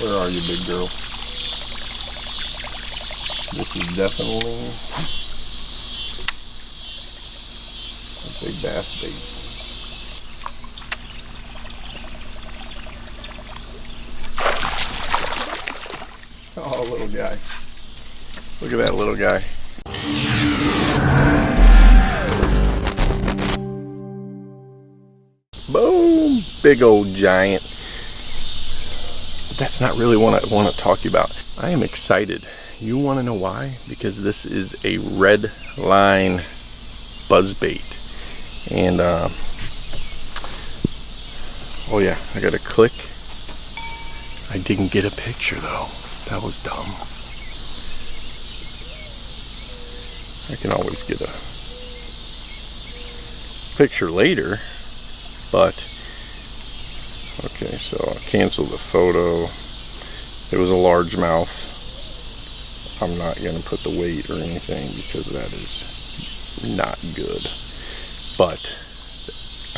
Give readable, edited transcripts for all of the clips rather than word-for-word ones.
Where are you, big girl? This is definitely a big bass bait. Oh, little guy. Look at that little guy. Boom! Big old giant. That's not really what I want to talk to you about. I am excited. You want to know why? Because this is a red line buzzbait. And, oh yeah, I got to click. I didn't get a picture though. That was dumb. I can always get a picture later, but okay, so I'll cancel the photo. It was a largemouth. I'm not going to put the weight or anything because that is not good. But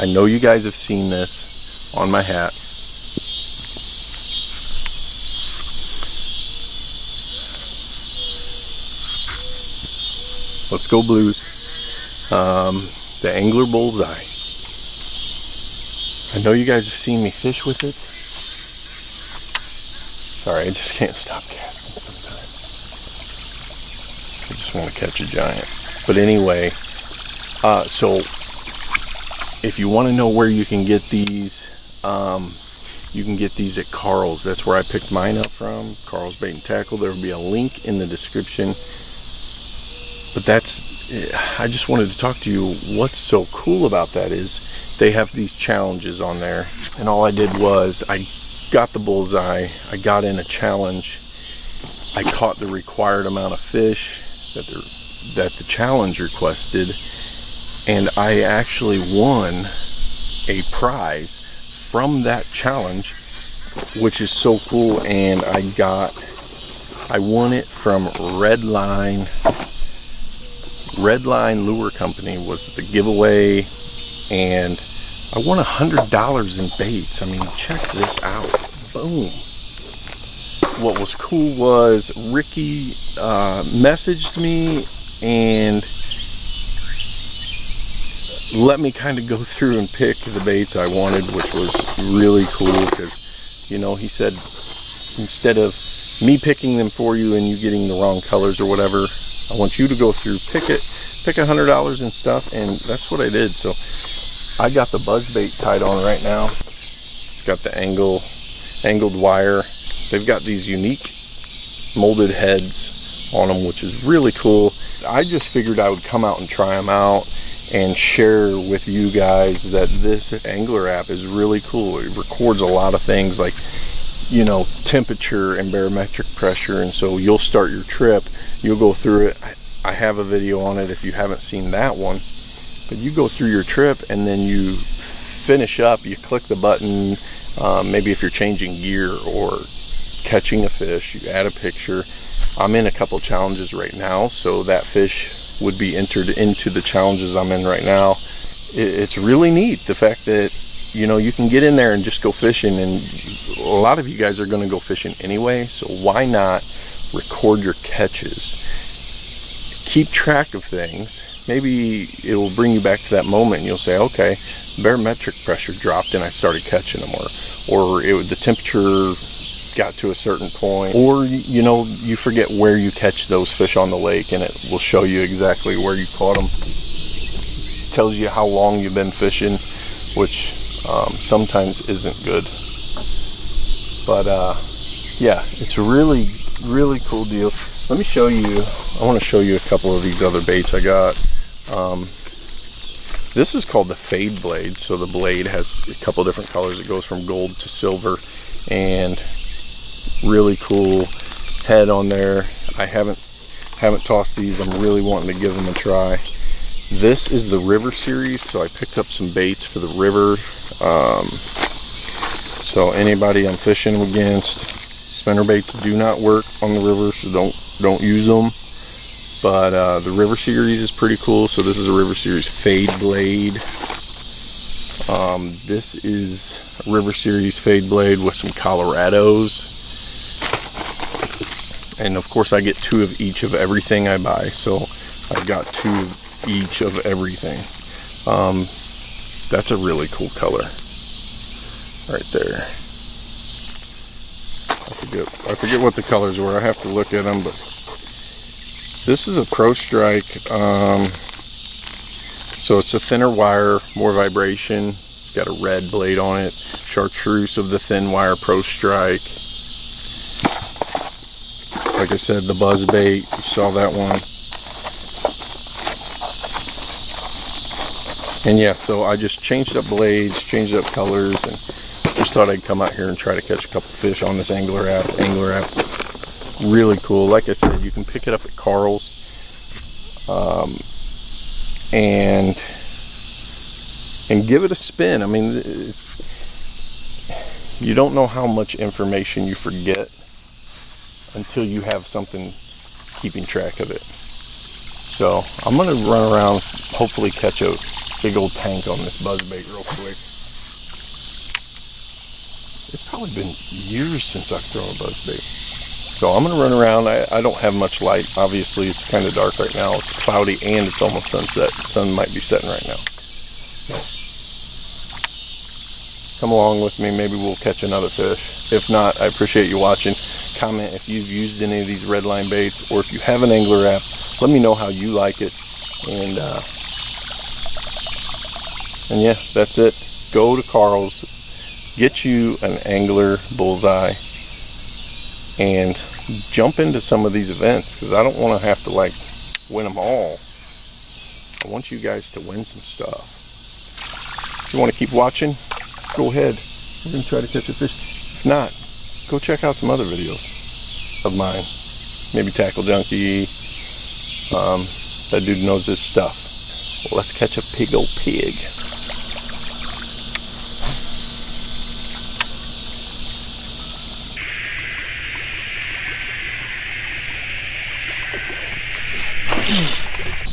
I know you guys have seen this on my hat. Let's go Blues. The ANGLR Bullseye. I know you guys have seen me fish with it. Sorry, I just can't stop casting sometimes. I just want to catch a giant. But anyway, so if you want to know where you can get these, you can get these at Carl's. That's where I picked mine up from, Carl's Bait and Tackle. There will be a link in the description. But I just wanted to talk to you. What's so cool about that is they have these challenges on there. And all I did was I got the bullseye, I got in a challenge, I caught the required amount of fish that the challenge requested, and I actually won a prize from that challenge, which is so cool. And I won it from Red Line Lure Company was the giveaway, and I won $100 in baits. I mean, check this out. Boom. What was cool was Ricky messaged me and let me kind of go through and pick the baits I wanted, which was really cool because, you know, he said instead of me picking them for you and you getting the wrong colors or whatever, I want you to go through, pick $100 and stuff, and that's what I did. So I got the buzzbait tied on right now. It's got the angled wire. They've got these unique molded heads on them, which is really cool. I just figured I would come out and try them out and share with you guys that this ANGLR app is really cool. It records a lot of things like, you know, temperature and barometric pressure, and so you'll start your trip, you'll go through it. I have a video on it if you haven't seen that one, but you go through your trip and then you finish up, you click the button, maybe if you're changing gear or catching a fish, you add a picture. I'm in a couple challenges right now, so that fish would be entered into the challenges I'm in right now. It's really neat, the fact that, you know, you can get in there and just go fishing, and a lot of you guys are going to go fishing anyway, so why not record your catches? Keep track of things. Maybe it will bring you back to that moment and you'll say, okay, barometric pressure dropped and I started catching them, or the temperature got to a certain point, or, you know, you forget where you catch those fish on the lake and it will show you exactly where you caught them. It tells you how long you've been fishing, which sometimes isn't good. But yeah, it's a really, really cool deal. Let me show you, I want to show you a couple of these other baits I got. This is called the Fade Blade. So the blade has a couple different colors. It goes from gold to silver, and really cool head on there. I haven't tossed these. I'm really wanting to give them a try. This is the River series, so I picked up some baits for the river. So anybody I'm fishing against, spinner baits do not work on the river, so don't use them. But the River series is pretty cool. So this is a River series Fade Blade. This is a River series Fade Blade with some Colorados. And of course I get 2 of each of everything I buy, so I've got 2 of each of everything. That's a really cool color right there. I forget what the colors were. I have to look at them, but this is a Pro Strike. So it's a thinner wire, more vibration. It's got a red blade on it. Chartreuse of the thin wire Pro Strike. Like I said, the buzz bait, you saw that one. And yeah, so I just changed up blades, changed up colors, and just thought I'd come out here and try to catch a couple fish on this ANGLR app. ANGLR app, really cool. Like I said, you can pick it up at Carl's. And give it a spin. I mean, you don't know how much information you forget until you have something keeping track of it. So I'm gonna run around, hopefully catch a big old tank on this buzzbait real quick. It's probably been years since I've thrown a buzzbait. So I'm gonna run around. I don't have much light. Obviously it's kind of dark right now. It's cloudy and it's almost sunset. The sun might be setting right now. So come along with me, maybe we'll catch another fish. If not, I appreciate you watching. Comment if you've used any of these red line baits, or if you have an ANGLR app, let me know how you like it. And yeah, that's it. Go to Carl's, get you an ANGLR Bullseye, and jump into some of these events, because I don't want to have to like win them all. I want you guys to win some stuff. If you want to keep watching, go ahead. We're going to try to catch a fish. If not, go check out some other videos of mine. Maybe Tackle Junkie. That dude knows his stuff. Well, let's catch a big old pig.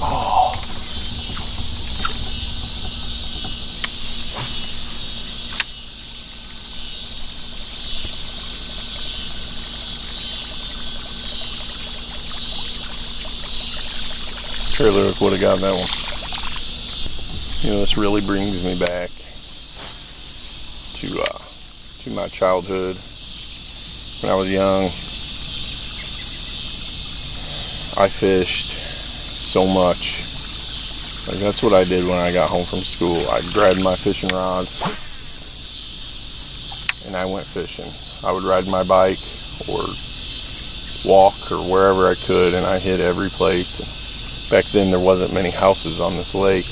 Oh. Trailer hook would have got that one. You know, this really brings me back to my childhood. When I was young, I fished so much. Like, that's what I did when I got home from school. I grabbed my fishing rod and I went fishing. I would ride my bike or walk or wherever I could, and I hit every place. And back then there wasn't many houses on this lake.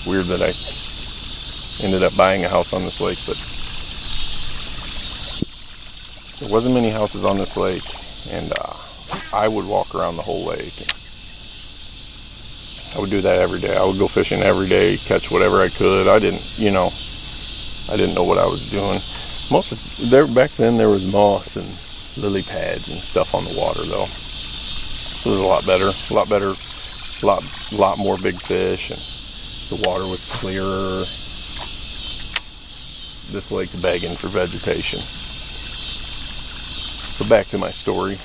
Weird that I ended up buying a house on this lake, but there wasn't many houses on this lake, and I would walk around the whole lake. I would do that every day. I would go fishing every day, catch whatever I could. I didn't know what I was doing. Back then there was moss and lily pads and stuff on the water though. So it was a lot better, lot more big fish, and the water was clearer. This lake's begging for vegetation. So back to my story.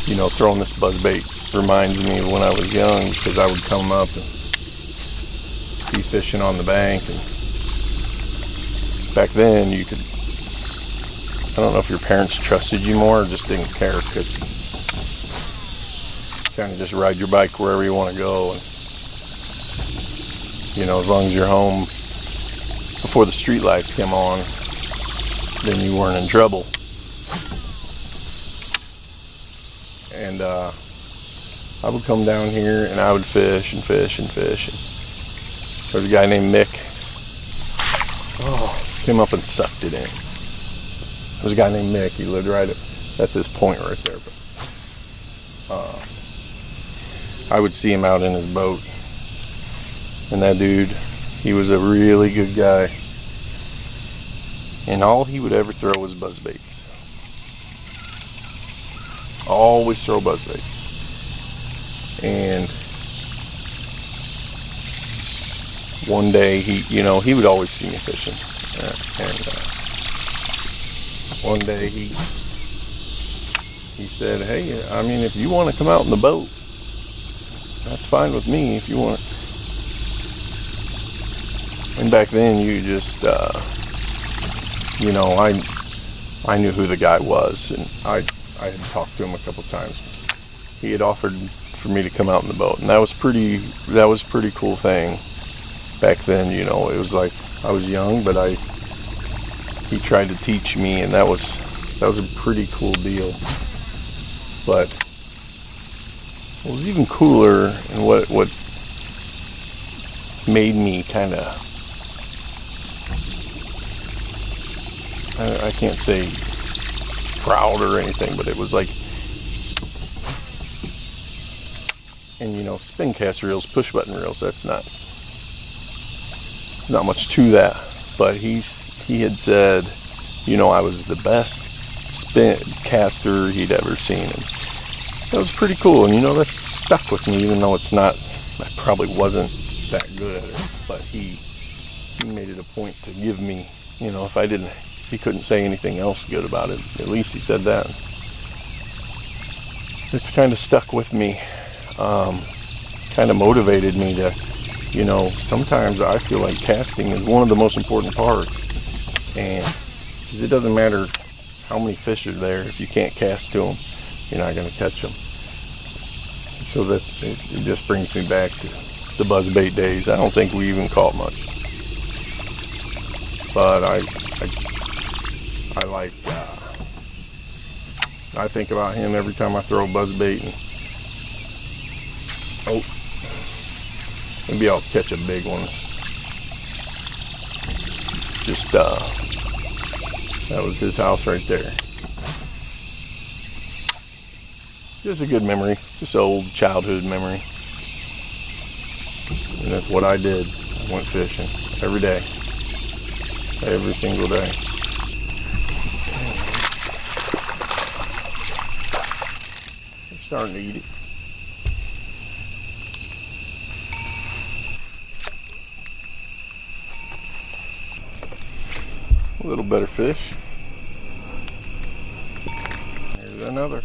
You know, throwing this buzzbait reminds me of when I was young, because I would come up and be fishing on the bank. And back then you could, I don't know if your parents trusted you more or just didn't care, because you kind of just ride your bike wherever you want to go, and you know, as long as you're home before the street lights came on, then you weren't in trouble. And I would come down here and I would fish and fish and fish. And there was a guy named Mick. Oh, came up and sucked it in. There was a guy named Mick. He lived right at, that's his point right there. But I would see him out in his boat. And that dude, he was a really good guy. And all he would ever throw was buzzbaits. Always throw buzzbaits. And one day he would always see me fishing. And one day he said, hey, I mean, if you want to come out in the boat, that's fine with me if you want. And back then you just, you know, I knew who the guy was, and I had talked to him a couple times. He had offered for me to come out in the boat, and that was a pretty cool thing back then. You know, it was like I was young, but he tried to teach me, and that was a pretty cool deal. But what was even cooler, and what made me kind of, I can't say proud or anything, but it was like, and you know, spin cast reels, push button reels, that's not much to that. But he had said, you know, I was the best spin caster he'd ever seen, and that was pretty cool. And you know, that stuck with me, even though I probably wasn't that good at it. But he made it a point to give me, you know, if he couldn't say anything else good about it, at least he said that. It's kind of stuck with me, kind of motivated me to, you know, sometimes I feel like casting is one of the most important parts, and it doesn't matter how many fish are there, if you can't cast to them, you're not going to catch them. So that it just brings me back to the buzzbait days. I don't think we even caught much, but I like, I think about him every time I throw a buzzbait, and oh, maybe I'll catch a big one. Just that was his house right there. Just a good memory, just an old childhood memory. And that's what I did. I went fishing every day, every single day. They're starting to eat it. A little better fish. There's another.